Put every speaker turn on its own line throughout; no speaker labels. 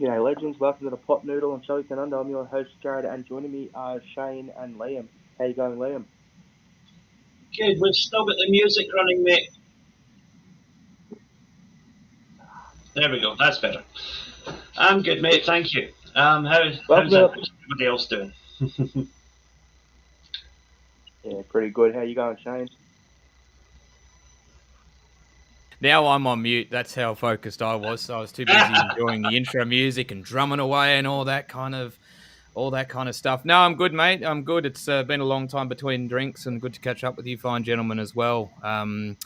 G'day legends, welcome to the Pot Noodle on Celtic Down Under. I'm your host Jared, and joining me are Shane and Liam. How you going, Liam?
Good, we've still got the music running, mate. There we go, that's better. I'm good, mate, thank you. How's everybody else doing?
Yeah, pretty good. How you going, Shane?
Now I'm on mute. That's how focused I was. So I was too busy enjoying the intro music and drumming away and all that kind of stuff. No, I'm good, mate. I'm good. It's been a long time between drinks, and good to catch up with you, fine gentlemen, as well. I'll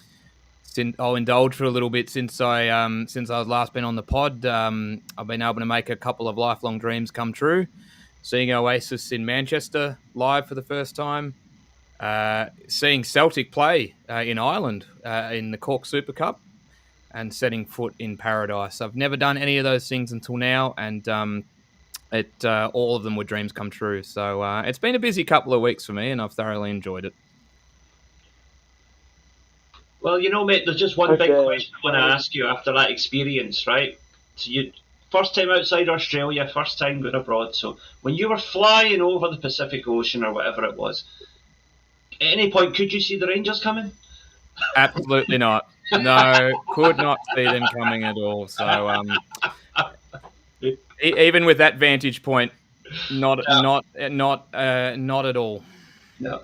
indulge for a little bit since I was last been on the pod. I've been able to make a couple of lifelong dreams come true. Seeing Oasis in Manchester live for the first time. Seeing Celtic play in Ireland in the Cork Super Cup, and setting foot in paradise. I've never done any of those things until now, and all of them were dreams come true. So it's been a busy couple of weeks for me, and I've thoroughly enjoyed it.
Well, you know, mate, there's just one big question I want to ask you after that experience, right? So you first time outside Australia, first time going abroad. So when you were flying over the Pacific Ocean or whatever it was, at any point could you see the Rangers coming?
Absolutely not. No, could not see them coming at all. So even with that vantage point, not at all.
No.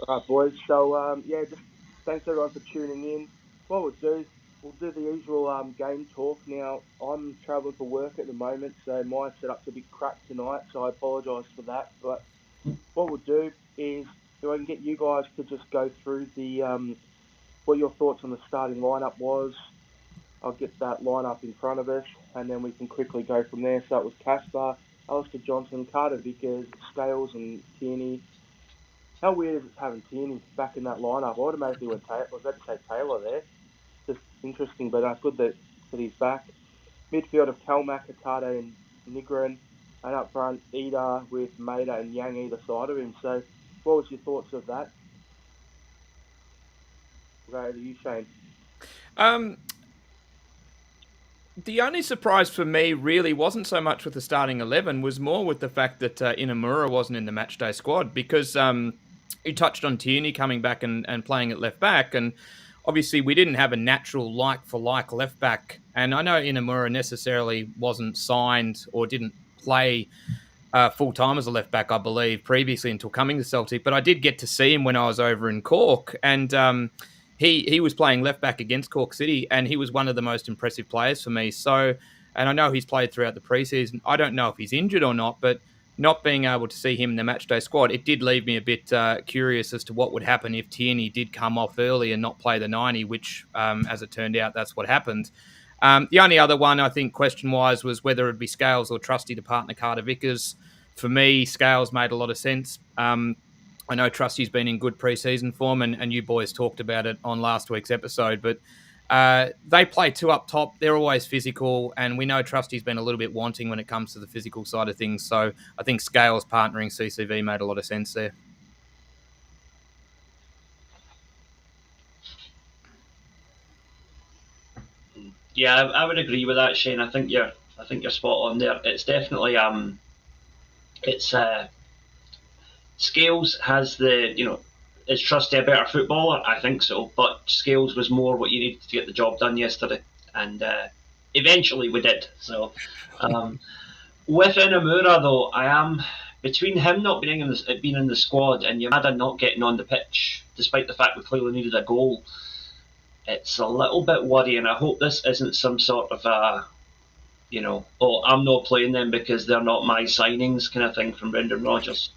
All right, boys. So just thanks everyone for tuning in. What we'll do the usual game talk. Now I'm travelling for work at the moment, so my setup's a bit cracked tonight. So I apologise for that. But what we'll do is, if I can get you guys to just go through the what your thoughts on the starting lineup was. I'll get that lineup in front of us, and then we can quickly go from there. So it was Caspar, Alistair Johnson, Carter Vickers, Scales, and Tierney. How weird is it having Tierney back in that lineup? I automatically went I was about to say Taylor there. Just interesting, but it's good that he's back. Midfield of Kalmak, Atade, and Nigren. And up front, Ida with Maida and Yang either side of him. So what was your thoughts of that? Go to you, Shane.
The only surprise for me really wasn't so much with the starting 11, was more with the fact that Inamura wasn't in the matchday squad, because you touched on Tierney coming back and playing at left back, and obviously we didn't have a natural like-for-like left back, and I know Inamura necessarily wasn't signed or didn't play full-time as a left back, I believe, previously until coming to Celtic, but I did get to see him when I was over in Cork, and he was playing left back against Cork City, and he was one of the most impressive players for me. So, and I know he's played throughout the preseason. I don't know if he's injured or not, but not being able to see him in the matchday squad, it did leave me a bit curious as to what would happen if Tierney did come off early and not play the 90, which, as it turned out, that's what happened. The only other one, I think, question-wise, was whether it'd be Scales or Trusty to partner Carter Vickers. For me, Scales made a lot of sense. I know Trusty's been in good preseason form, and you boys talked about it on last week's episode, but they play two up top. They're always physical, and we know Trusty's been a little bit wanting when it comes to the physical side of things. So I think Scales partnering CCV made a lot of sense there.
Yeah, I would agree with that, Shane. I think you're spot on there. It's definitely Scales has is Trusty a better footballer? I think so, but Scales was more what you needed to get the job done yesterday, and eventually we did. So with Inamura, though, I am between him not being in the squad and Yamada not getting on the pitch, despite the fact we clearly needed a goal. It's a little bit worrying. I hope this isn't some sort of I'm not playing them because they're not my signings kind of thing from Brendan Rodgers.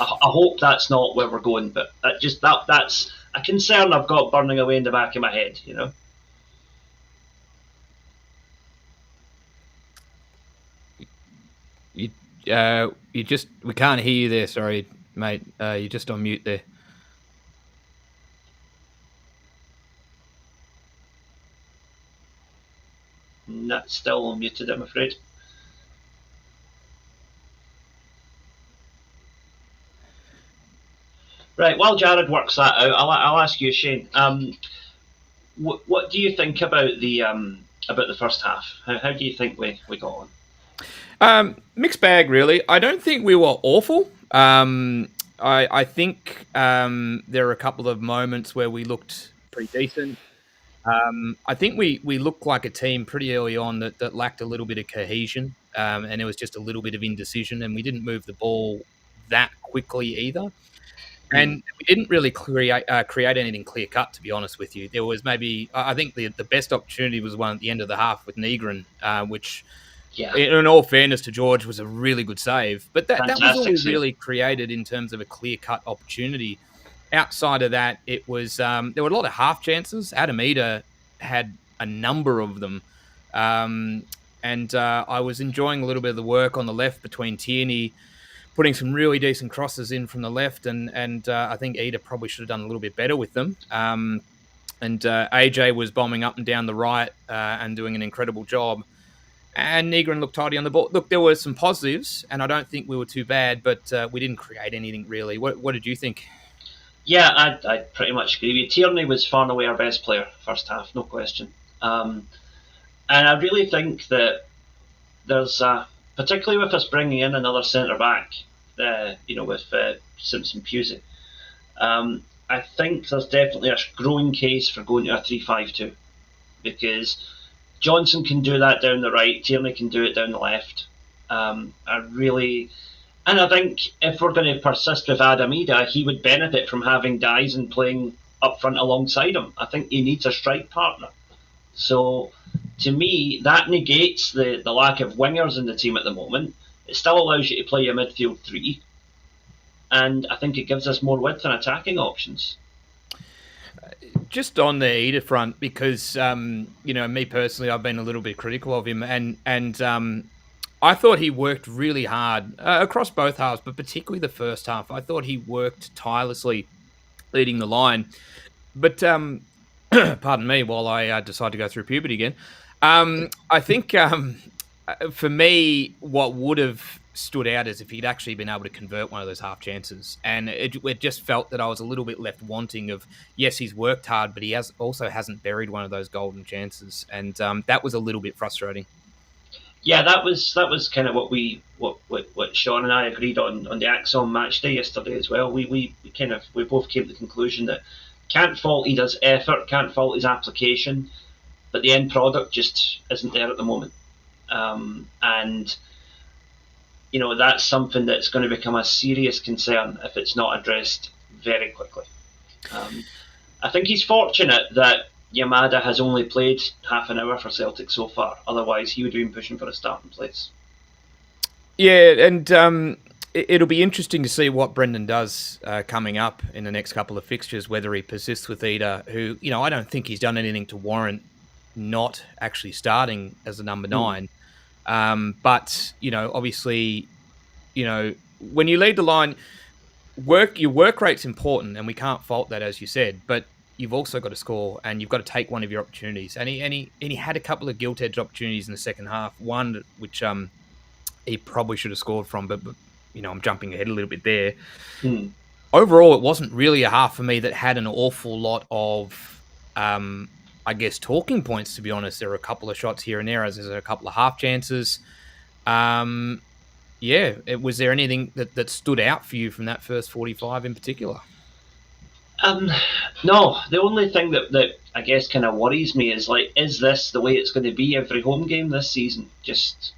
I hope that's not where we're going, but that's a concern I've got burning away in the back of my head,
We can't hear you there, sorry, mate. You're just on mute there.
Not still muted, I'm afraid. Right, while Jared works that out, I'll ask you, Shane. What do you think about the first half? How do you think we got on?
Mixed bag, really. I don't think we were awful. I think there are a couple of moments where we looked pretty decent. I think we looked like a team pretty early on that lacked a little bit of cohesion, and there was just a little bit of indecision, and we didn't move the ball that quickly either. And we didn't really create anything clear cut, to be honest with you. There was maybe, I think the best opportunity was one at the end of the half with Negrin, which, in all fairness to George, was a really good save. But that was all we really created in terms of a clear cut opportunity. Outside of that, it was there were a lot of half chances. Adam Eder had a number of them, and I was enjoying a little bit of the work on the left between Tierney, putting some really decent crosses in from the left, and I think Eder probably should have done a little bit better with them. And AJ was bombing up and down the right and doing an incredible job. And Negrin looked tidy on the ball. Look, there were some positives, and I don't think we were too bad, but we didn't create anything really. What did you think?
Yeah, I pretty much agree with you. Tierney was far and away our best player first half, no question. And I really think that there's, particularly with us bringing in another centre-back, with Simpson Pusey, I think there's definitely a growing case for going to a 3-5-2, because Johnson can do that down the right, Tierney can do it down the left. And I think if we're going to persist with Adam Eder, he would benefit from having Dyson playing up front alongside him. I think he needs a strike partner. So, to me, that negates the lack of wingers in the team at the moment. It still allows you to play a midfield three. And I think it gives us more width and attacking options.
Just on the Eder front, because, me personally, I've been a little bit critical of him. And I thought he worked really hard across both halves, but particularly the first half. I thought he worked tirelessly leading the line. But, pardon me, while I decide to go through puberty again. I think for me, what would have stood out is if he'd actually been able to convert one of those half chances. And it just felt that I was a little bit left wanting of, yes, he's worked hard, but he also hasn't buried one of those golden chances. And that was a little bit frustrating.
Yeah, that was kind of what Sean and I agreed on the Axon match day yesterday as well. We both came to the conclusion that can't fault Eda's effort, can't fault his application, but the end product just isn't there at the moment. And that's something that's going to become a serious concern if it's not addressed very quickly. I think he's fortunate that Yamada has only played half an hour for Celtic so far. Otherwise, he would have been pushing for a starting place.
Yeah, and it'll be interesting to see what Brendan does coming up in the next couple of fixtures, whether he persists with Eder, who, I don't think he's done anything to warrant not actually starting as a number 9. But, obviously, when you lead the line, your work rate's important, and we can't fault that, as you said, but you've also got to score, and you've got to take one of your opportunities. And he had a couple of gilt-edged opportunities in the second half. One which he probably should have scored from, but I'm jumping ahead a little bit there. Overall, it wasn't really a half for me that had an awful lot of, talking points. To be honest, there were a couple of shots here and there, as there's a couple of half chances. Was there anything that stood out for you from that first 45 in particular?
No, the only thing that I guess kind of worries me is, is this the way it's going to be every home game this season? Just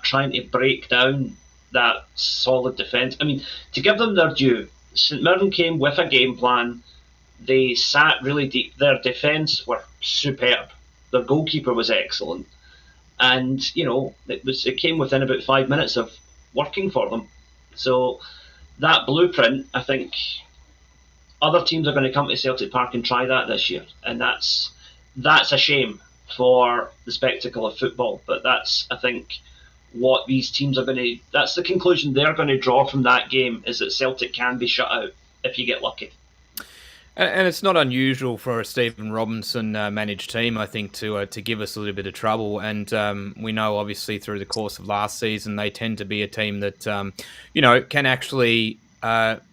trying to break down that solid defence. I mean, to give them their due, St Mirren came with a game plan. They sat really deep. Their defence were superb. Their goalkeeper was excellent. And, it came within about 5 minutes of working for them. So that blueprint, I think other teams are going to come to Celtic Park and try that this year, and that's a shame for the spectacle of football. But that's, I think, what these teams are going to. That's the conclusion they're going to draw from that game, is that Celtic can be shut out if you get lucky.
And it's not unusual for a Stephen Robinson managed team, I think, to give us a little bit of trouble. And we know, obviously, through the course of last season, they tend to be a team that, can actually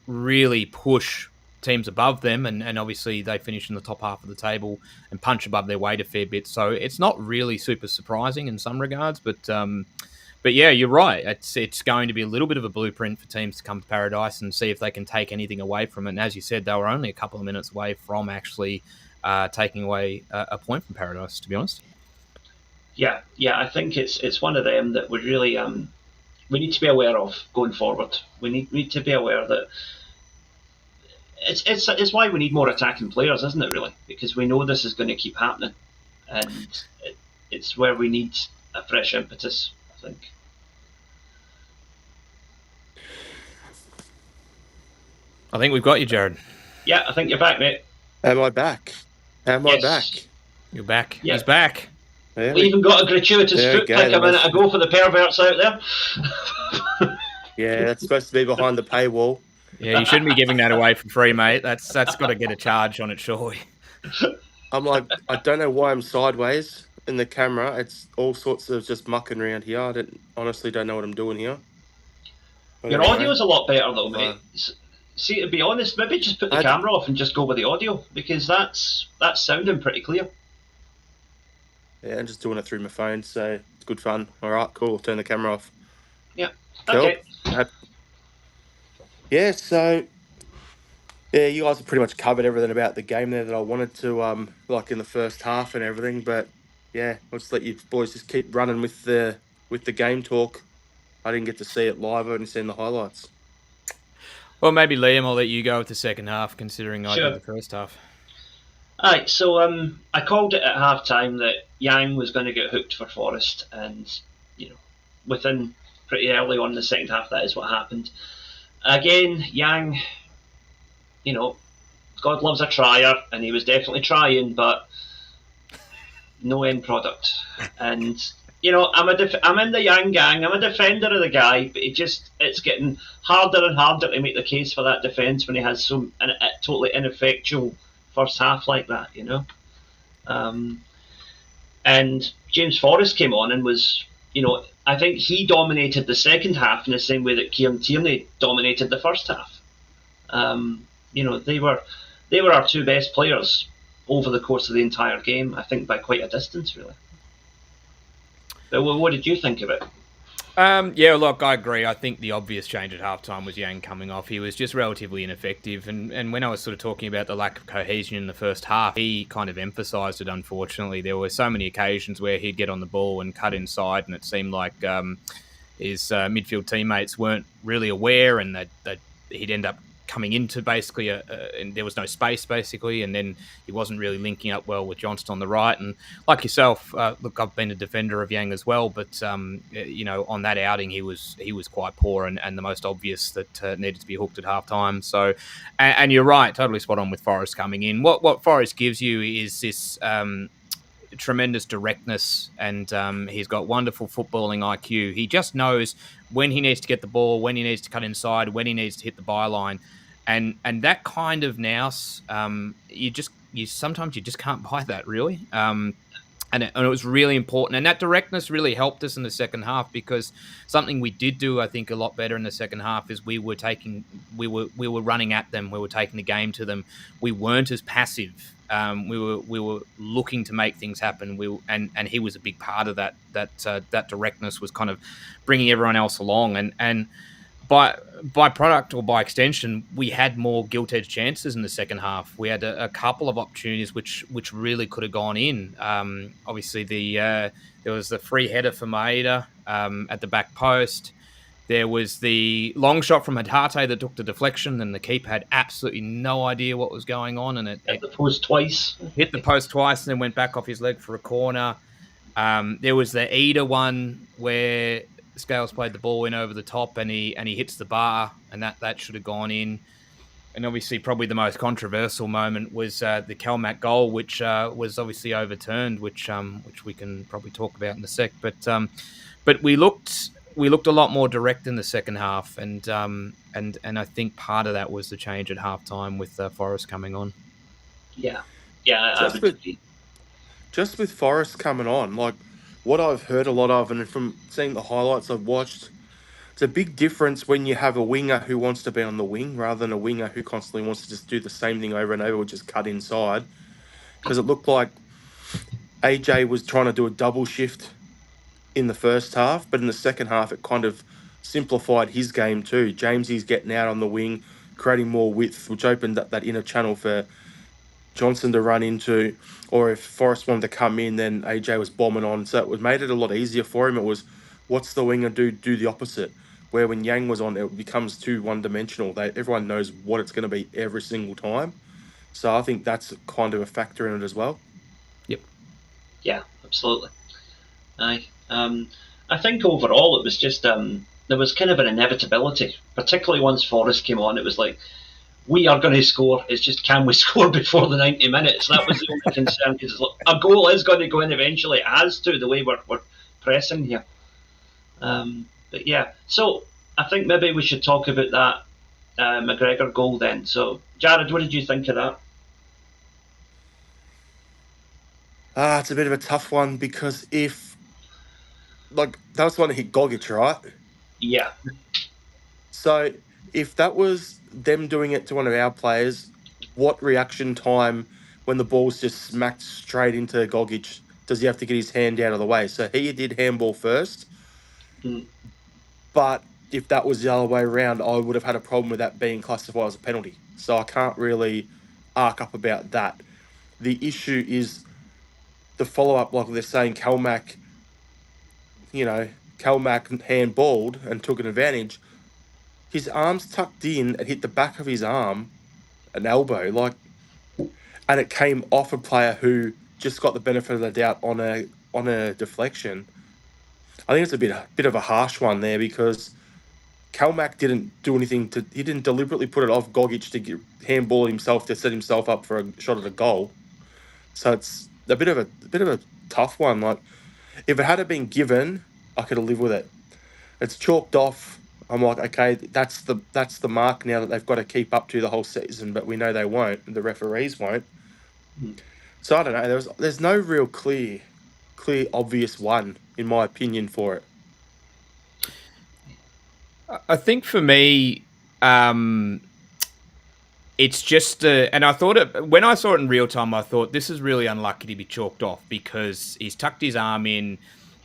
really push teams above them, and obviously they finish in the top half of the table and punch above their weight a fair bit. So it's not really super surprising in some regards, but yeah, you're right. It's going to be a little bit of a blueprint for teams to come to Paradise and see if they can take anything away from it. And as you said, they were only a couple of minutes away from actually taking away a point from Paradise, to be honest.
Yeah, I think it's one of them that we really we need to be aware of going forward. We need to be aware that it's why we need more attacking players, isn't it? Really, because we know this is going to keep happening, and it's where we need a fresh impetus, I think.
I think we've got you, Jared.
Yeah, I think you're back, mate.
Am I back? Am I back?
You're back.
Yeah.
He's back.
Yeah. We even got a gratuitous foot pick a minute ago for the perverts out there.
Yeah, that's supposed to be behind the paywall.
Yeah, you shouldn't be giving that away for free, mate. That's got to get a charge on it, surely.
I'm like, I don't know why I'm sideways in the camera. It's all sorts of just mucking around here. I honestly don't know what I'm doing here. But
your audio's a lot better though, mate. See, to be honest, maybe just put the camera off and just go with the audio, because that's sounding pretty clear.
Yeah, I'm just doing it through my phone, so it's good fun. All right, cool. Turn the camera off.
Yeah.
Cool.
Okay.
Yeah, so yeah, you guys have pretty much covered everything about the game there that I wanted to, like in the first half and everything. But yeah, I'll just let you boys just keep running with the game talk. I didn't get to see it live. I only seen the highlights.
Well, maybe Liam, I'll let you go with the second half, considering I did the first half.
All right, so I called it at half time that Yang was going to get hooked for Forest, and within pretty early on in the second half, that is what happened. Again, Yang, God loves a trier, and he was definitely trying, but no end product. And I'm in the Yang gang. I'm a defender of the guy, but it's getting harder and harder to make the case for that defence when he has a totally ineffectual first half like that, And James Forrest came on and was, I think he dominated the second half in the same way that Kieran Tierney dominated the first half. They were our two best players over the course of the entire game, I think by quite a distance, really. But what did you think of it?
Yeah, look, I agree. I think the obvious change at halftime was Yang coming off. He was just relatively ineffective. And when I was sort of talking about the lack of cohesion in the first half, he kind of emphasised it, unfortunately. There were so many occasions where he'd get on the ball and cut inside, and it seemed like his midfield teammates weren't really aware, and he'd end up coming into basically and there was no space basically, and then he wasn't really linking up well with Johnston on the right. And like yourself, look, I've been a defender of Yang as well, but on that outing he was quite poor and the most obvious that needed to be hooked at halftime. So, and you're right, totally spot on with Forrest coming in. What Forrest gives you is this tremendous directness, and he's got wonderful footballing IQ. He just knows when he needs to get the ball, when he needs to cut inside, when he needs to hit the byline. And that kind of nous, sometimes you just can't buy that, really. And it was really important. And that directness really helped us in the second half, because something we did do, I think, a lot better in the second half is we were running at them. We were taking the game to them. We weren't as passive. We were looking to make things happen. And he was a big part of that. That directness was kind of bringing everyone else along. And by product or by extension, we had more gilt-edged chances in the second half. We had a couple of opportunities which really could have gone in. Obviously, there was the free header for Maeda at the back post. There was the long shot from Hatate that took the deflection, and the keeper had absolutely no idea what was going on. And it
hit the post twice.
Hit the post twice and then went back off his leg for a corner. There was the Eder one where Scales played the ball in over the top, and he hits the bar, and that should have gone in. And obviously, probably the most controversial moment was the Kelmac goal, which was obviously overturned, which we can probably talk about in a sec. But we looked a lot more direct in the second half, and I think part of that was the change at halftime with Forrest coming on.
Yeah.
Just with Forrest coming on, like what I've heard a lot of, and from seeing the highlights I've watched, It's a big difference when you have a winger who wants to be on the wing rather than a winger who constantly wants to just do the same thing over and over or just cut inside. Because it looked like AJ was trying to do a double shift in the first half, but in the second half, it kind of simplified his game too. Jamesy's getting out on the wing, creating more width, which opened up that inner channel for Johnson to run into, or if Forrest wanted to come in, then AJ was bombing on. So it made it a lot easier for him. It was, what's the winger do? Do the opposite. Where when Yang was on, it becomes too one-dimensional. Everyone knows what it's going to be every single time. So I think that's kind of a factor in it as well.
Yep.
Yeah, absolutely. Aye. I think overall it was just there was kind of an inevitability, particularly once Forrest came on. It was like, we are going to score. It's just, can we score before the 90 minutes? That was the only concern, because a goal is going to go in eventually. It has to, the way we're pressing here. But yeah, so I think maybe we should talk about that McGregor goal then. So, Jared, what did you think of that?
It's a bit of a tough one, because that was the one that hit Gogic, right?
Yeah.
So if that was them doing it to one of our players, what reaction time when the ball's just smacked straight into Gogic does he have to get his hand out of the way? So he did handball first. But if that was the other way around, I would have had a problem with that being classified as a penalty. So I can't really arc up about that. The issue is the follow-up, like they're saying, Calmac handballed and took an advantage. His arm's tucked in and hit the back of his arm, an elbow, and it came off a player who just got the benefit of the doubt on a deflection. I think it's a bit of a harsh one there, because Calmac didn't do anything he didn't deliberately put it off Gogic to handball himself to set himself up for a shot at a goal. So it's a bit of a tough one. Like, if it had been given, I could have lived with it. It's chalked off. I'm like, okay, that's the mark now that they've got to keep up to the whole season, but we know they won't, and the referees won't. So I don't know. There's no real clear, obvious one, in my opinion, for it.
I think for me, it's just, and I thought when I saw it in real time, I thought this is really unlucky to be chalked off, because he's tucked his arm in.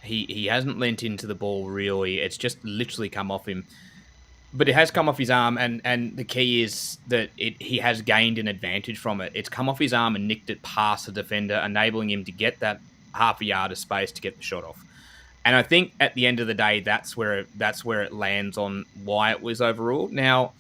He hasn't leant into the ball really. It's just literally come off him. But it has come off his arm, and the key is that he has gained an advantage from it. It's come off his arm and nicked it past the defender, enabling him to get that half a yard of space to get the shot off. And I think at the end of the day, that's where it lands on why it was overruled. Now,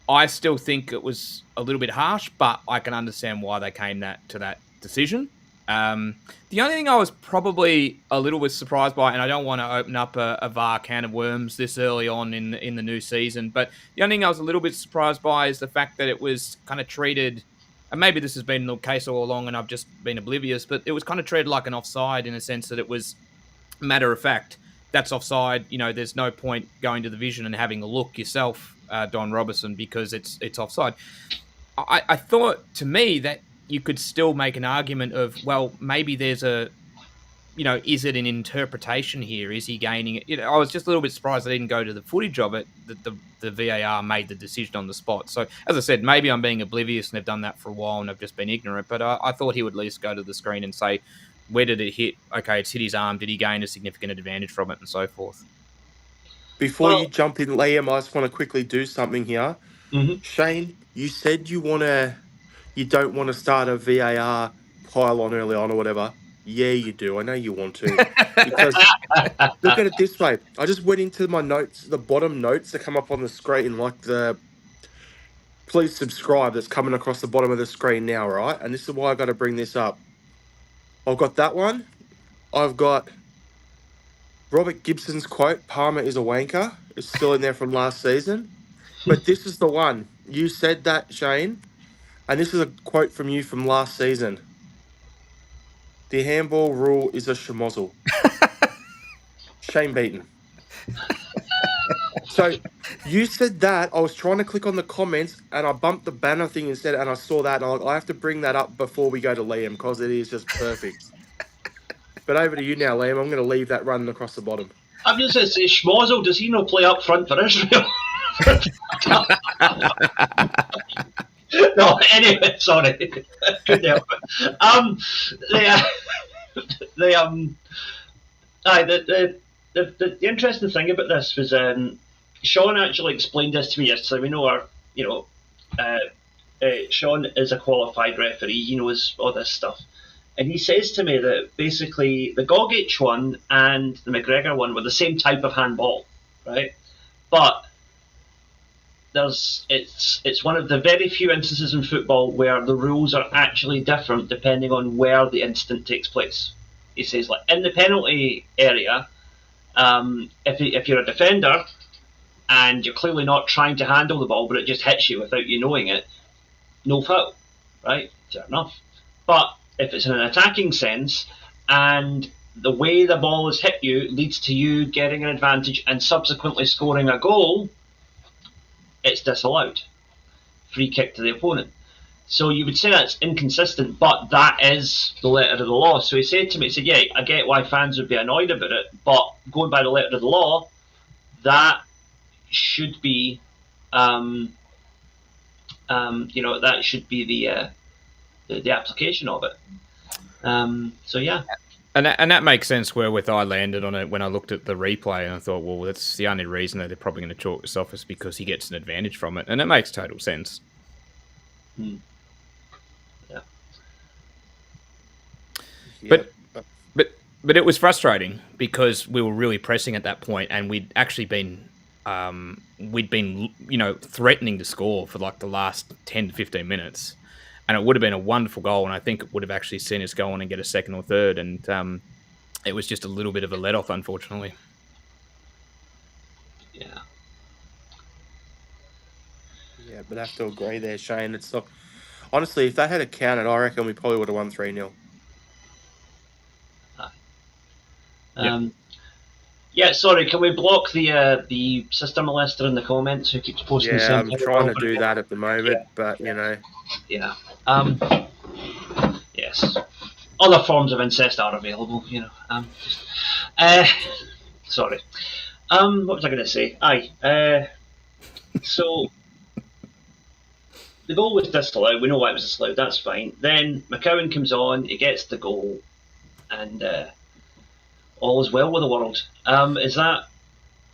I still think it was a little bit harsh, but I can understand why they came to that decision. The only thing I was probably a little bit surprised by, and I don't want to open up a VAR can of worms this early on in the new season, but the only thing I was a little bit surprised by is the fact that it was kind of treated, and maybe this has been the case all along and I've just been oblivious, but it was kind of treated like an offside, in a sense that it was matter of fact, that's offside. There's no point going to the vision and having a look yourself, Don Robertson, because it's offside. I thought, to me, that you could still make an argument of, well, maybe there's is it an interpretation here? Is he gaining it? I was just a little bit surprised they didn't go to the footage of it, that the VAR made the decision on the spot. So, as I said, maybe I'm being oblivious and they've done that for a while and I've just been ignorant, but I thought he would at least go to the screen and say, where did it hit? Okay, it's hit his arm. Did he gain a significant advantage from it, and so forth?
Before you jump in, Liam, I just want to quickly do something here.
Mm-hmm.
Shane, you said you don't want to start a VAR pile-on early on or whatever. Yeah, you do. I know you want to. Because look at it this way. I just went into my notes, the bottom notes that come up on the screen, like the please subscribe that's coming across the bottom of the screen now, right? And this is why I got to bring this up. I've got that one. I've got Robert Gibson's quote, Palmer is a wanker. It's still in there from last season. But this is the one. You said that, Shane. And this is a quote from you from last season. The handball rule is a schmozzle. Shane Beaton. So you said that. I was trying to click on the comments and I bumped the banner thing instead, and I saw that. And I have to bring that up before we go to Liam, because it is just perfect. But over to you now, Liam. I'm going to leave that running across the bottom.
I'm just going to say, Schmozzle, does he not play up front for Israel? No, anyway, sorry. Couldn't help it. The interesting thing about this was Sean actually explained this to me yesterday. We know Sean is a qualified referee. He knows all this stuff. And he says to me that basically the Gogic one and the McGregor one were the same type of handball, right? But it's one of the very few instances in football where the rules are actually different depending on where the incident takes place. He says, like, in the penalty area, if you're a defender and you're clearly not trying to handle the ball, but it just hits you without you knowing it, no foul, right? Fair enough. But if it's in an attacking sense and the way the ball has hit you leads to you getting an advantage and subsequently scoring a goal, it's disallowed. Free kick to the opponent. So you would say that's inconsistent, but that is the letter of the law. So he said to me, yeah, I get why fans would be annoyed about it, but going by the letter of the law, that should be, that should be the application of it. So yeah.
And that makes sense wherewith I landed on it when I looked at the replay and I thought, well, that's the only reason that they're probably going to chalk this off is because he gets an advantage from it. And it makes total sense.
Yeah.
But it was frustrating because we were really pressing at that point and we'd actually been threatening to score for like the last 10 to 15 minutes. And it would have been a wonderful goal, and I think it would have actually seen us go on and get a second or third. And it was just a little bit of a let-off, unfortunately.
Yeah.
Yeah, but I have to agree there, Shane. It's not... Honestly, if they had it counted, I reckon we probably would have won 3-0.
Yeah, sorry, can we block the sister molester in the comments who keeps posting the same
thing? Yeah, I'm trying to do that at the moment, but,
Yeah. Yes. Other forms of incest are available, Sorry. What was I going to say? So the goal was disallowed. We know why it was disallowed. That's fine. Then McCowan comes on. He gets the goal, and all is well with the world.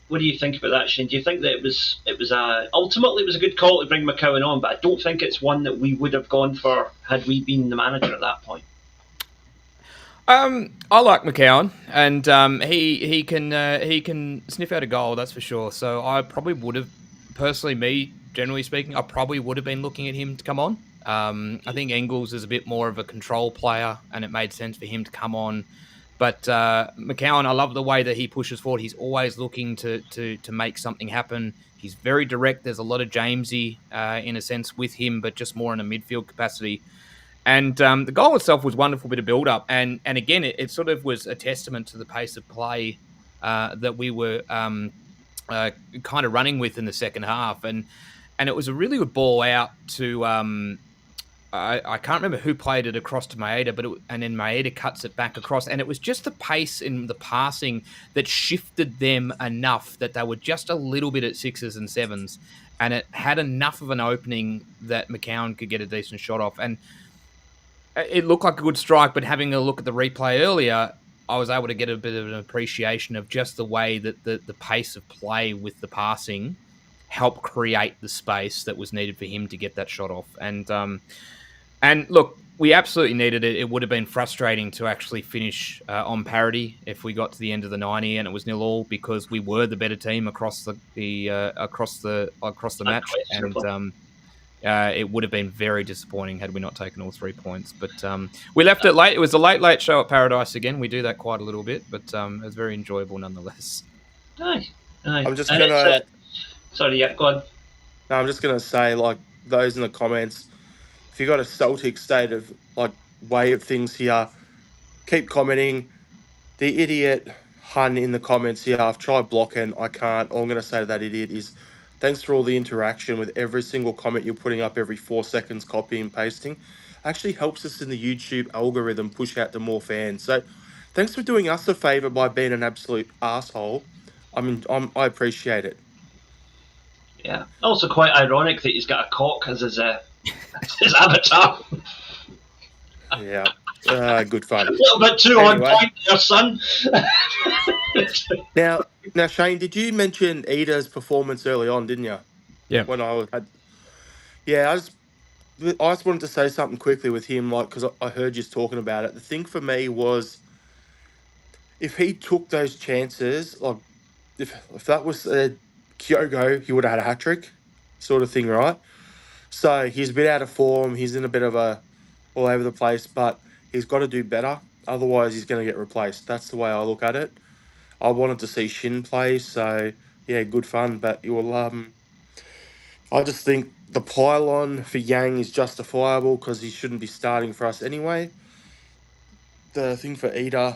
What do you think about that, Shane? Do you think that ultimately it was a good call to bring McCowan on, but I don't think it's one that we would have gone for had we been the manager at that point?
I like McCowan, and he can sniff out a goal, that's for sure. So I probably would have, personally, generally speaking, I probably would have been looking at him to come on. I think Engels is a bit more of a control player, and it made sense for him to come on. But McCowan, I love the way that he pushes forward. He's always looking to make something happen. He's very direct. There's a lot of Jamesy, in a sense, with him, but just more in a midfield capacity. And the goal itself was a wonderful bit of build-up. And again, it sort of was a testament to the pace of play that we were kind of running with in the second half. And it was a really good ball out to... I can't remember who played it across to Maeda, and then Maeda cuts it back across. And it was just the pace in the passing that shifted them enough that they were just a little bit at sixes and sevens. And it had enough of an opening that McCowan could get a decent shot off. And it looked like a good strike, but having a look at the replay earlier, I was able to get a bit of an appreciation of just the way that the pace of play with the passing helped create the space that was needed for him to get that shot off. And look, we absolutely needed it. It would have been frustrating to actually finish on parity if we got to the end of the 90 and it was 0-0 because we were the better team across the match, and it would have been very disappointing had we not taken all 3 points. But we left it late. It was a late show at Paradise again. We do that quite a little bit, but it was very enjoyable nonetheless.
Aye.
I'm just gonna.
Sorry, yeah, go on.
No, I'm just gonna say, like those in the comments. If you got a Celtic state of way of things here, keep commenting. The idiot Hun in the comments here, I've tried blocking, I can't. All I'm going to say to that idiot is thanks for all the interaction with every single comment you're putting up every 4 seconds, copy and pasting. Actually helps us in the YouTube algorithm push out to more fans. So thanks for doing us a favour by being an absolute asshole I appreciate it.
Yeah. Also quite ironic that he's got a cock as his avatar.
Yeah. Good fun.
A little bit too on point there, son.
Now, Shane, did you mention Ida's performance early on, didn't you?
Yeah.
When yeah, I just wanted to say something quickly with him, like, because I heard you talking about it. The thing for me was, if he took those chances, like, if that was Kyogo, he would have had a hat trick, sort of thing, right? So he's a bit out of form. He's in a bit of a all over the place, but he's got to do better. Otherwise, he's going to get replaced. That's the way I look at it. I wanted to see Shin play, so yeah, good fun. But I just think the pylon for Yang is justifiable because he shouldn't be starting for us anyway. The thing for Ida,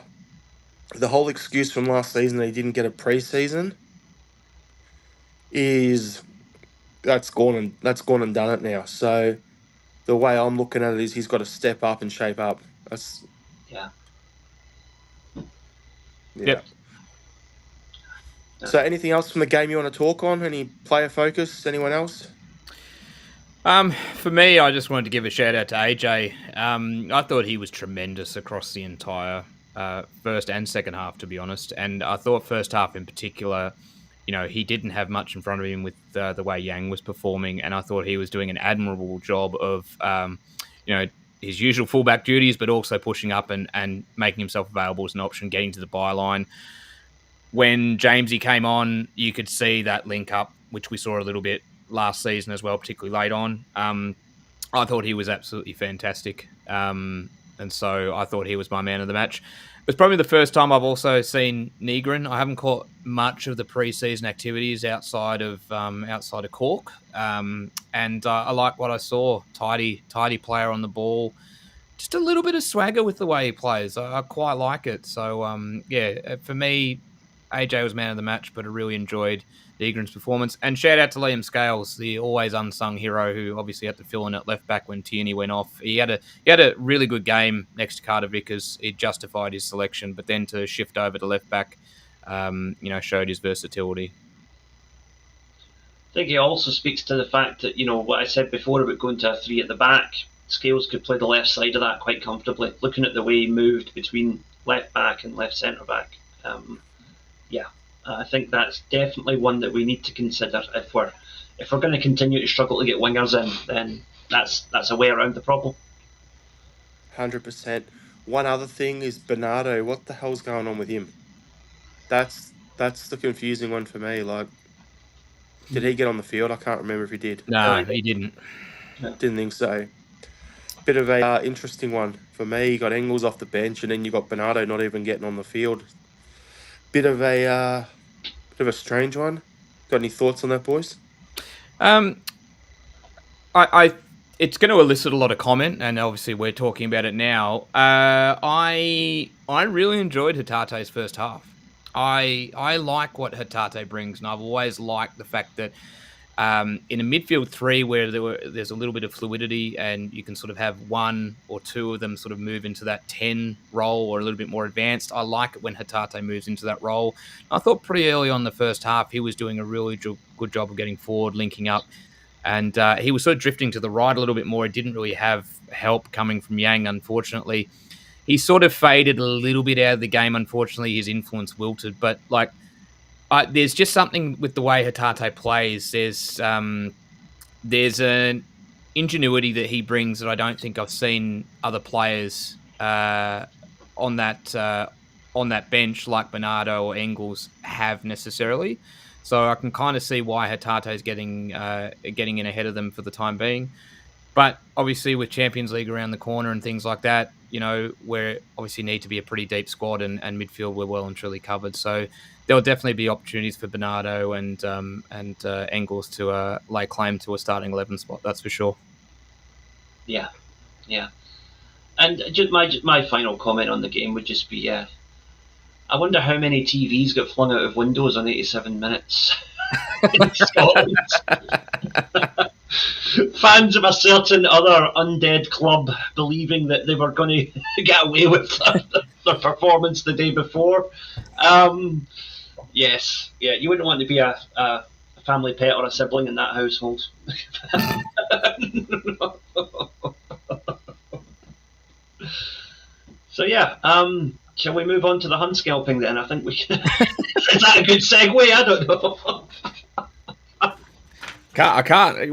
the whole excuse from last season that he didn't get a preseason is that's gone and done it now. So the way I'm looking at it is he's got to step up and shape up. That's
yeah.
Yep.
So anything else from the game you want to talk on? Any player focus? Anyone else?
For me, I just wanted to give a shout out to AJ. I thought he was tremendous across the entire first and second half, to be honest. And I thought first half in particular, he didn't have much in front of him with the way Yang was performing. And I thought he was doing an admirable job of, his usual fullback duties, but also pushing up and making himself available as an option, getting to the byline. When Jamesy came on, you could see that link up, which we saw a little bit last season as well, particularly late on. I thought he was absolutely fantastic. And so I thought he was my man of the match. It's probably the first time I've also seen Negrin. I haven't caught much of the preseason activities outside of Cork. And I like what I saw. Tidy player on the ball. Just a little bit of swagger with the way he plays. I quite like it. So, for me, AJ was man of the match, but I really enjoyed Negrin's performance. And shout out to Liam Scales, the always unsung hero who obviously had to fill in at left back when Tierney went off. He had a really good game next to Carter Vickers. It justified his selection, but then to shift over to left back, showed his versatility.
I think it also speaks to the fact that, what I said before about going to a three at the back, Scales could play the left side of that quite comfortably, looking at the way he moved between left back and left centre back. I think that's definitely one that we need to consider if we're going to continue to struggle to get wingers in. Then that's a way around the problem.
100%. One other thing is Bernardo. What the hell's going on with him? That's the confusing one for me. Like, did he get on the field? I can't remember if he did.
No, he didn't.
Didn't think so. Bit of a interesting one for me. You got Engels off the bench, and then you got Bernardo not even getting on the field. Bit of a strange one. Got any thoughts on that, boys?
It's going to elicit a lot of comment, and obviously we're talking about it now. I really enjoyed Hatate's first half. I like what Hatate brings, and I've always liked the fact that in a midfield three where there's a little bit of fluidity and you can sort of have one or two of them sort of move into that 10 role or a little bit more advanced. I like it when Hatate moves into that role. I thought pretty early on in the first half he was doing a really good job of getting forward, linking up, and he was sort of drifting to the right a little bit more. He didn't really have help coming from Yang, unfortunately. He sort of faded a little bit out of the game, unfortunately. His influence wilted, but there's just something with the way Hatate plays. There's an ingenuity that he brings that I don't think I've seen other players on that bench like Bernardo or Engels have necessarily. So I can kind of see why Hatate is getting in ahead of them for the time being. But obviously with Champions League around the corner and things like that, where obviously need to be a pretty deep squad and midfield we're well and truly covered. So there'll definitely be opportunities for Bernardo and Engels to lay claim to a starting 11 spot. That's for sure.
Yeah. And just my final comment on the game would just be, I wonder how many TVs got flung out of windows on 87 minutes in Scotland. Fans of a certain other undead club believing that they were going to get away with their performance the day before. Yes, yeah, you wouldn't want to be a family pet or a sibling in that household. So yeah, shall we move on to the Hun scalping then? I think we can. Is that a good segue? I don't know.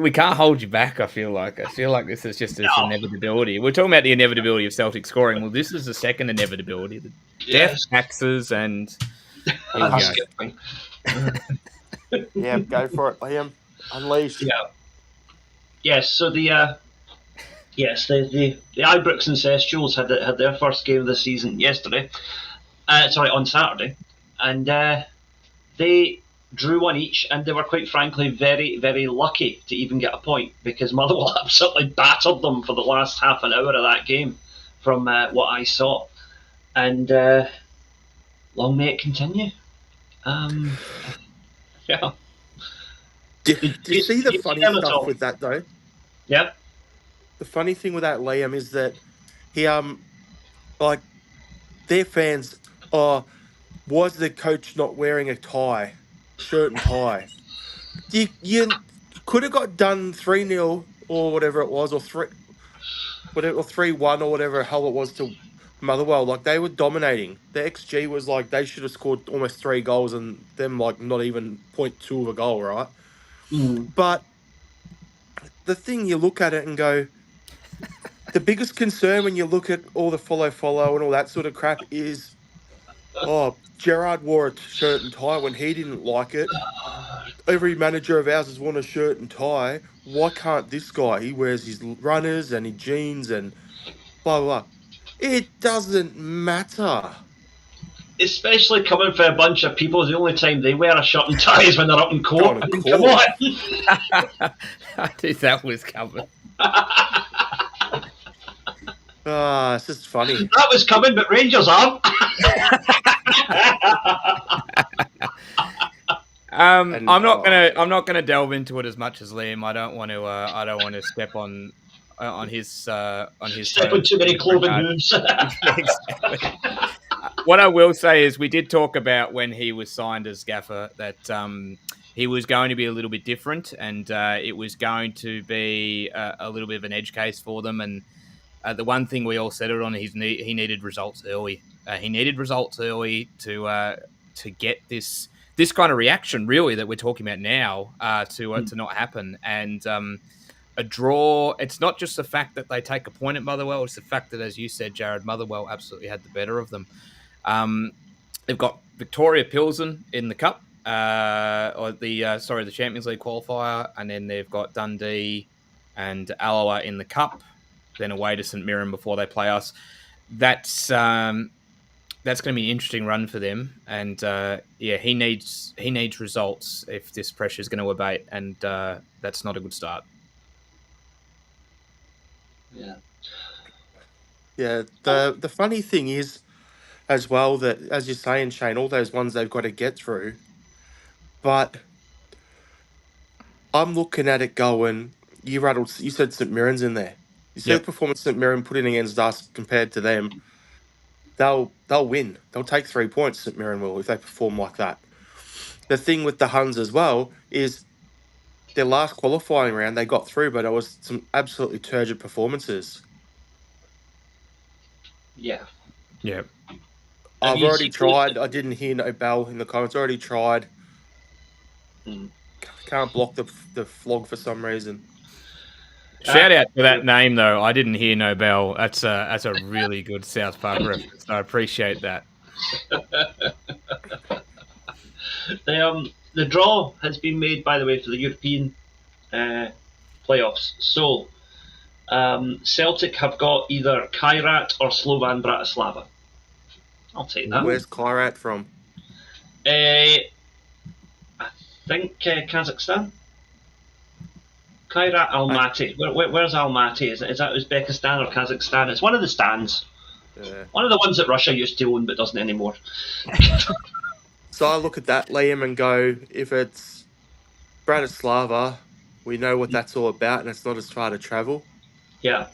We can't hold you back. I feel like this is just this inevitability. We're talking about the inevitability of Celtic scoring. Well, this is the second inevitability: the death, taxes, and
Hun scalping.
Yeah, go for it, Liam. Unleash.
Yeah. Yes. So the Ibrox Incestuals had their first game of the season yesterday. On Saturday, and they drew one each, and they were quite frankly very, very lucky to even get a point because Motherwell absolutely battered them for the last half an hour of that game, from what I saw, and long may it continue. Yeah.
Do you see the funny stuff with that though?
Yeah.
The funny thing with that, Liam, is that he like their fans. Oh, was the coach not wearing a shirt and tie? You could have got done 3-0 or whatever it was, or 3-1 or whatever the hell it was to Motherwell. Like they were dominating. The XG was like they should have scored almost 3 goals and them like not even 0.2 of a goal, right? But the thing, you look at it and go, the biggest concern when you look at all the follow and all that sort of crap is, oh, Gerard wore a shirt and tie when he didn't like it. Every manager of ours has worn a shirt and tie. Why can't this guy? He wears his runners and his jeans and blah, blah, blah. It doesn't matter.
Especially coming from a bunch of people, the only time they wear a shirt and tie is when they're up in court.
On a
Come
court.
on.
I knew that was coming.
It's just funny.
That was coming, but Rangers aren't.
I'm not gonna delve into it as much as Liam. I don't want to step on his step
on too many cloven hooves.
Exactly. What I will say is we did talk about when he was signed as gaffer that he was going to be a little bit different, and it was going to be a little bit of an edge case for them. And the one thing we all settled on is he needed results early. He needed results early to get this kind of reaction, really, that we're talking about now, to not happen. And a draw, it's not just the fact that they take a point at Motherwell, it's the fact that, as you said, Jared, Motherwell absolutely had the better of them. They've got Victoria Pilsen in the Cup, the Champions League qualifier, and then they've got Dundee and Alloa in the Cup, then away to St Mirren before they play us. That's going to be an interesting run for them, and he needs results if this pressure is going to abate, and that's not a good start.
Yeah. The funny thing is, as well, that as you're saying, Shane, all those ones they've got to get through, but I'm looking at it going, you said St Mirren's in there. You see the performance St Mirren put in against us compared to them. They'll win. They'll take 3 points, St Mirren will, if they perform like that. The thing with the Huns as well is their last qualifying round, they got through, but it was some absolutely turgid performances.
Yeah.
I've already tried. I didn't hear no bell in the comments. Already tried. Can't block the flog for some reason.
Shout out to that name though. I didn't hear no bell. That's a really good South Park reference. I appreciate that.
The draw has been made, by the way, for the European playoffs. So Celtic have got either Kairat or Slovan Bratislava. I'll take that.
Where's Kairat from?
I think Kazakhstan. Kairat Almaty. Where's Almaty? Is that Uzbekistan or Kazakhstan? It's one of the stands. One of the ones that Russia used to own but doesn't anymore.
So I look at that, Liam, and go, if it's Bratislava, we know what that's all about, and it's not as far to travel.
Yeah.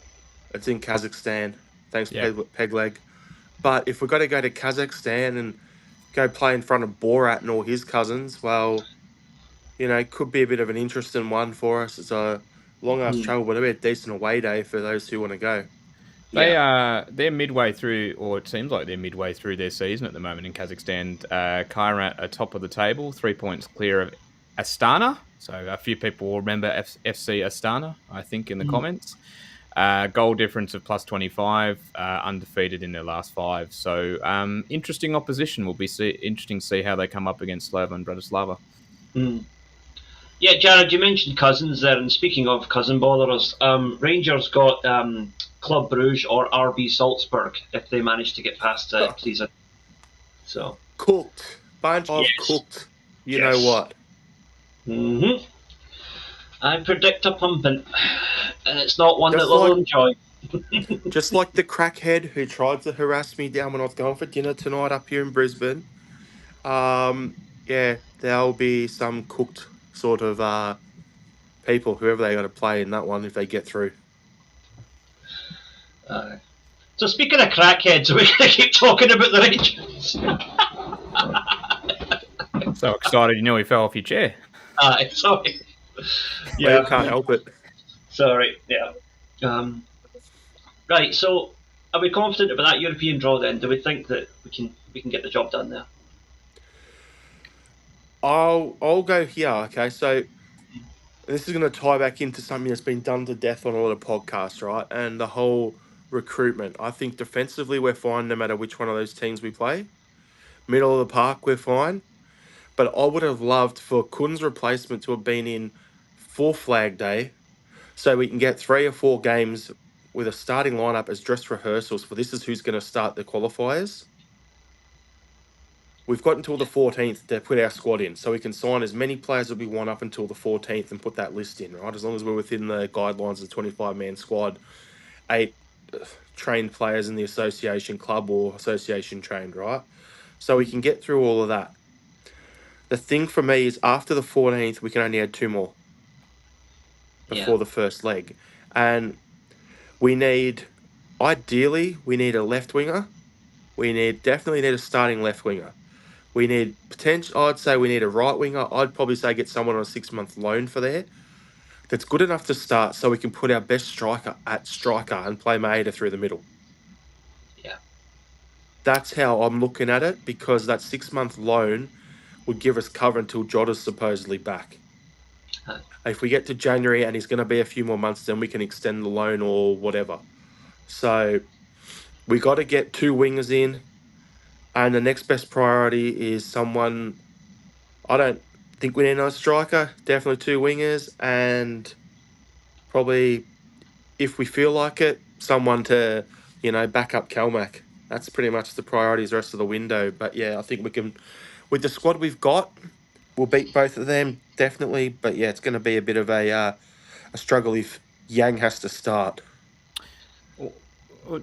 It's in Kazakhstan. Thanks, Pegleg. But if we've got to go to Kazakhstan and go play in front of Borat and all his cousins, well, you know, it could be a bit of an interesting one for us. It's a long ass travel, but it'll be a decent away day for those who want to go.
They're midway through, or it seems like they're midway through their season at the moment in Kazakhstan. Kairat are top of the table, 3 points clear of Astana. So a few people will remember FC Astana, I think, in the comments. Goal difference of plus 25, undefeated in their last 5. So interesting opposition. Will be interesting to see how they come up against Slovan Bratislava.
Yeah, Jared, you mentioned cousins there, and speaking of cousin botherers, Rangers got Club Brugge or RB Salzburg if they manage to get past the season. So
cooked, bunch of cooked. You know what?
I predict a pumping, and it's not one that they'll enjoy.
Just like the crackhead who tried to harass me down when I was going for dinner tonight up here in Brisbane. Yeah, there'll be some cooked sort of people, whoever they got to play in that one if they get through.
So speaking of crackheads, we're going to keep talking about the Rangers.
So excited, you nearly fell off your chair.
Sorry.
Yeah, you can't help it.
Sorry, yeah. Right, so are we confident about that European draw then? Do we think that we can get the job done there?
I'll go here. Okay, so this is going to tie back into something that's been done to death on a lot of podcasts, right? And the whole recruitment. I think defensively we're fine no matter which one of those teams we play. Middle of the park we're fine. But I would have loved for Kun's replacement to have been in for Flag Day, so we can get 3 or 4 games with a starting lineup as dress rehearsals for this is who's going to start the qualifiers. We've got until the 14th to put our squad in, so we can sign as many players as we want up until the 14th and put that list in, right? As long as we're within the guidelines of the 25-man squad, 8 trained players in the association club or association trained, right? So we can get through all of that. The thing for me is after the 14th, we can only add 2 more before the first leg. And ideally, we need a left winger. We definitely need a starting left winger. We need I'd say we need a right winger. I'd probably say get someone on a 6-month loan for there. That's good enough to start so we can put our best striker at striker and play Maeda through the middle.
Yeah.
That's how I'm looking at it, because that 6-month loan would give us cover until Jota's supposedly back. If we get to January and he's going to be a few more months, then we can extend the loan or whatever. So we got to get 2 wingers in, and the next best priority is someone. I don't think we need another striker. Definitely 2 wingers, and probably, if we feel like it, someone to back up Kelmac. That's pretty much the priorities the rest of the window. But yeah, I think we can, with the squad we've got, we'll beat both of them, definitely. But yeah, it's going to be a bit of a struggle if Yang has to start.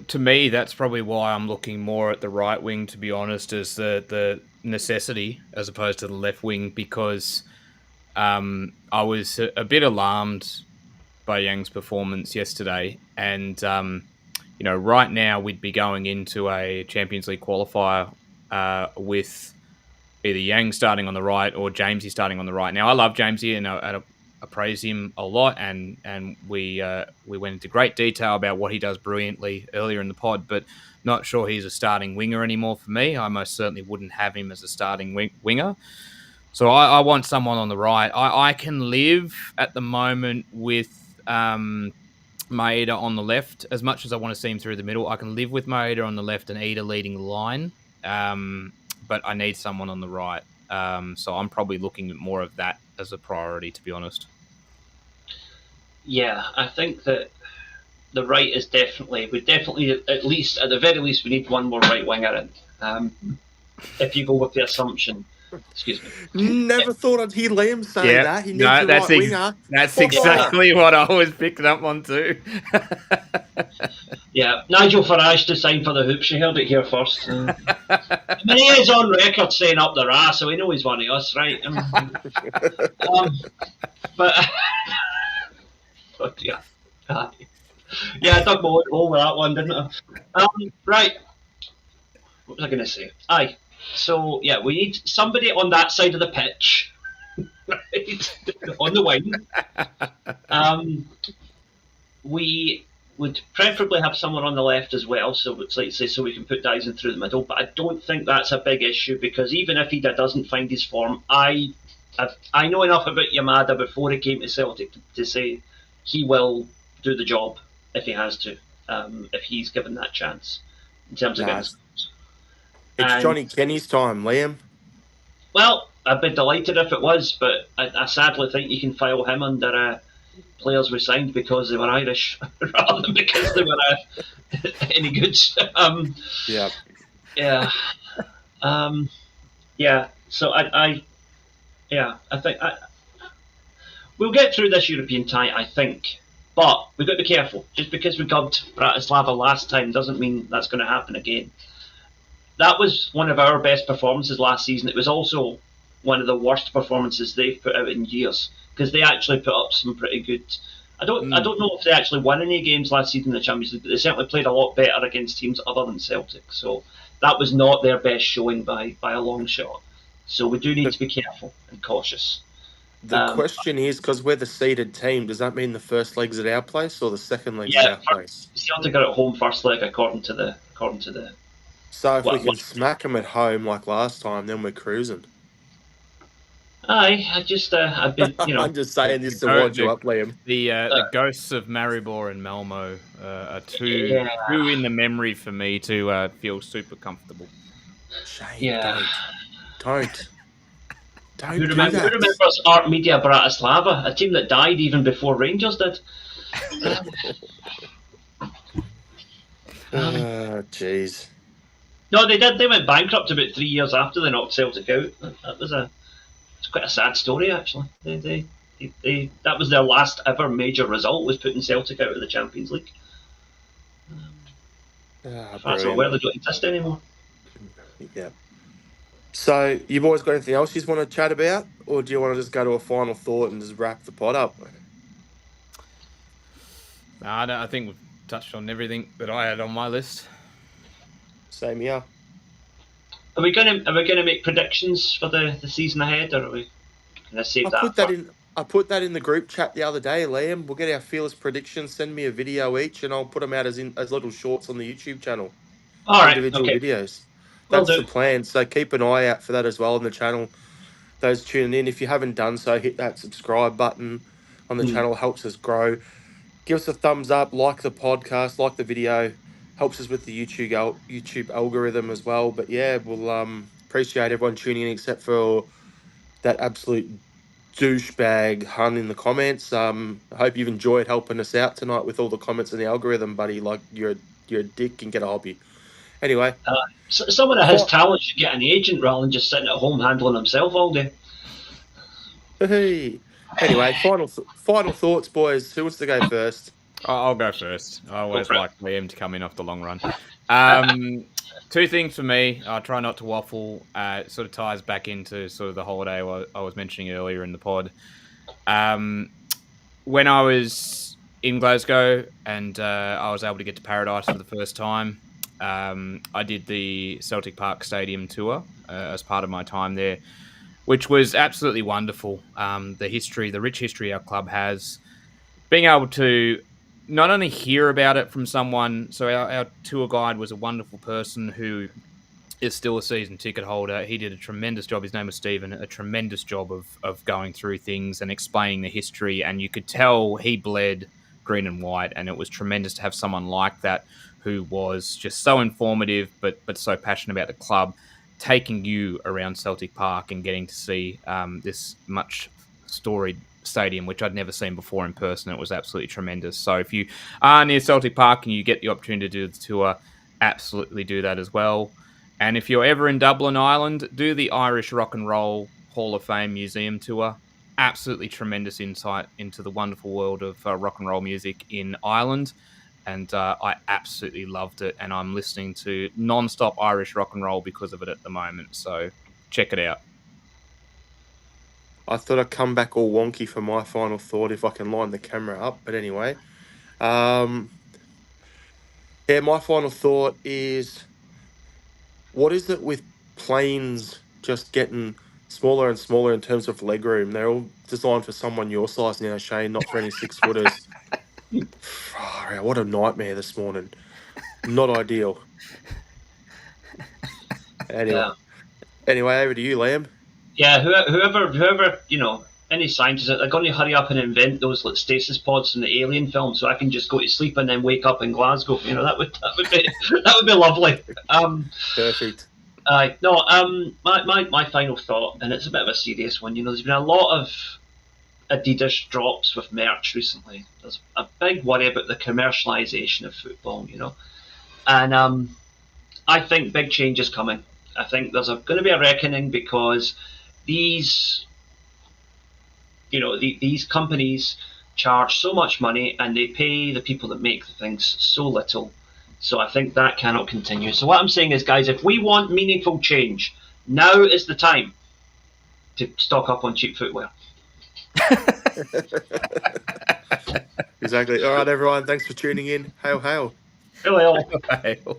To me, that's probably why I'm looking more at the right wing, to be honest, as the necessity as opposed to the left wing, because I was a bit alarmed by Yang's performance yesterday. And, right now we'd be going into a Champions League qualifier with either Yang starting on the right or Jamesy starting on the right. Now, I love Jamesy and I praise him a lot, and we went into great detail about what he does brilliantly earlier in the pod, but not sure he's a starting winger anymore for me. I most certainly wouldn't have him as a starting winger. So I want someone on the right. I can live at the moment with Maeda on the left. As much as I want to see him through the middle, I can live with Maeda on the left and Ida leading the line. But I need someone on the right. So I'm probably looking at more of that as a priority, to be honest.
Yeah, I think that the right is definitely, at the very least, we need one more right winger in. If you go with the assumption. Excuse me.
Never thought I'd hear Liam say that. He needs a right winger.
That's exactly what I was picking up on too.
Yeah, Nigel Farage to sign for the Hoops. You heard it here first. I mean, he is on record saying up their ass, so we know he's one of us, right? But yeah. Yeah, I dug my hole with that one, didn't I? Right. What was I going to say? Aye. So yeah, we need somebody on that side of the pitch, right, on the wing. We would preferably have someone on the left as well, so it's like say so we can put Dyson through the middle. But I don't think that's a big issue because even if he doesn't find his form, I know enough about Yamada before he came to Celtic to say he will do the job if he has to, if he's given that chance in terms of
Nah,
getting goals.
it's
And
Johnny Kenny's time, Liam.
well, I'd be delighted if it was, but I sadly think you can file him under players we signed because they were Irish rather than because they were any good.
Yeah.
Yeah. Yeah. So I think we'll get through this European tie, I think. But we've got to be careful. Just because we gubbed Bratislava last time doesn't mean that's going to happen again. That was one of our best performances last season. It was also one of the worst performances they've put out in years because they actually put up some pretty good. I don't know if they actually won any games last season in the Champions League, but they certainly played a lot better against teams other than Celtic. So that was not their best showing by a long shot. So we do need to be careful and cautious.
The question is, because we're the seeded team, does that mean the first leg's at our place or the second leg's at
Yeah,
our place?
Celtic are at home first leg according to the
So if we
what
can smack them at home like last time, then we're cruising.
Aye, I've been,
I'm just saying this to wind you up, Liam.
The ghosts of Maribor and Malmo are too in the memory for me to feel super comfortable.
Shane, don't
Who
do that.
remembers Art Media Bratislava, a team that died even before Rangers did?
Jeez.
No, they did. They went bankrupt about 3 years after they knocked Celtic out. It's quite a sad story actually. That was their last ever major result, was putting Celtic out of the Champions League. That's not where they don't exist anymore.
Yeah. So, you boys got anything else you want to chat about, or do you want to just go to a final thought and just wrap the pod up?
I think we've touched on everything that I had on my list.
Same here.
Are we gonna make predictions for the season ahead, or are we gonna save that?
I put that in the group chat the other day, Liam. We'll get our fearless predictions. Send me a video each, and I'll put them out as little shorts on the YouTube channel.
All right,
individual
okay.
videos.
Will
That's
do.
the plan. So keep an eye out for that as well on the channel. Those tuning in, if you haven't done so, hit that subscribe button on the channel. Helps us grow. Give us a thumbs up, like the podcast, like the video. Helps us with the YouTube algorithm as well. But yeah, we'll appreciate everyone tuning in, except for that absolute douchebag Hun in the comments. I hope you've enjoyed helping us out tonight with all the comments in the algorithm, buddy. Like you're a dick and get a hobby. Anyway,
someone that has talent should get an agent rather than just sitting at home handling himself all day.
Hey. Anyway, final thoughts, boys. Who wants to go first?
I'll go first. I always like Liam to come in off the long run. Two things for me. I try not to waffle. It sort of ties back into sort of the holiday I was mentioning earlier in the pod. When I was in Glasgow and I was able to get to Paradise for the first time, I did the Celtic Park Stadium tour as part of my time there, which was absolutely wonderful. The rich history our club has, being able to not only hear about it from someone. So our tour guide was a wonderful person who is still a season ticket holder. He did a tremendous job. His name was Stephen. A tremendous job of going through things and explaining the history. And you could tell he bled green and white. And it was tremendous to have someone like that who was just so informative, but so passionate about the club, taking you around Celtic Park and getting to see this much storied stadium, which I'd never seen before in person. It was absolutely tremendous. So if you are near Celtic Park and you get the opportunity to do the tour, absolutely do that as well. And if you're ever in Dublin, Ireland, do the Irish Rock and Roll Hall of Fame Museum tour. Absolutely tremendous insight into the wonderful world of rock and roll music in Ireland. And I absolutely loved it. And I'm listening to non-stop Irish rock and roll because of it at the moment. So check it out.
I thought I'd come back all wonky for my final thought if I can line the camera up. But anyway, my final thought is, what is it with planes just getting smaller and smaller in terms of leg room. They're all designed for someone your size now, Shane, not for any 6-footers. Far out, what a nightmare this morning. Not ideal. Anyway, over to you, Liam.
Yeah, whoever, any scientists, they're going to hurry up and invent those like stasis pods from the Alien film, so I can just go to sleep and then wake up in Glasgow. That would be lovely.
Perfect.
My final thought, and it's a bit of a serious one. There's been a lot of Adidas drops with merch recently. There's a big worry about the commercialisation of football, and I think big change is coming. I think there's going to be a reckoning because these companies charge so much money and they pay the people that make the things so little. So I think that cannot continue. So what I'm saying is, guys, if we want meaningful change, now is the time to stock up on cheap footwear.
Exactly. All right, everyone. Thanks for tuning in. Hail, hail.
Hail, hail.
Hail.